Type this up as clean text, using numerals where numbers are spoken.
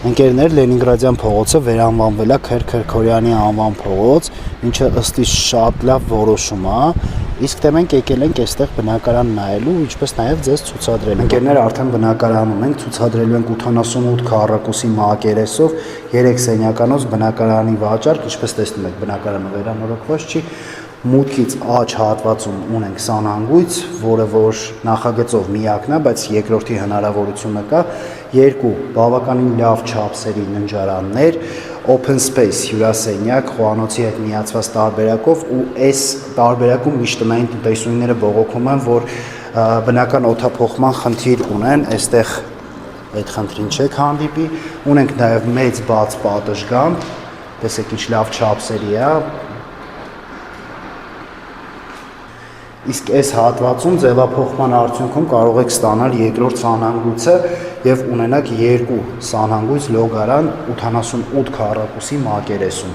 Ընկերներ, Լենինգրադյան փողոցը վերանվանվել է Քերքերքորյանի անվան փողոց, ինչը ըստ իս շատ լավ որոշում է, իսկ թե մենք եկել ենք այստեղ բնակարան նայելու, ինչպես նաև ձեզ ցուցադրելու։ Ընկերներ, արդեն բնակարանում ենք, ցուցադրելու ենք 88 քառակուսի մակերեսով 3 սենյականոց բնակարանի վաճառք, ինչպես տեսնում եք, բնակարանը վերանորոգված չի։ Մուտքից աջ հատվածում ունենք սանհանգույց, որը որ նախագծով միակն է, բայց երկրորդի հնարավորությունը կա, երկու բավականին լավ չափսերի ննջարաններ, open space հյուրասենյակ, խոհանոցի հետ միացված տարբերակով ու այս տարբերակում միշտ տնային տնտեսուհիները բողոքում են, որ բնական օդափոխման խնդիր ունեն, այստեղ այդ խնդրին չեք հանդիպի, ունենք նաև մեծ բաց պատշգամբ, տեսեք ինչ լավ չափսերի է, իսկ այս հատվածում ձևափոխման արդյունքում կարող եք ստանալ երկրորդ սանհանգույցը եւ ունենաք երկու սանհանգույց լոգարան 88 քառակուսի մակերեսում։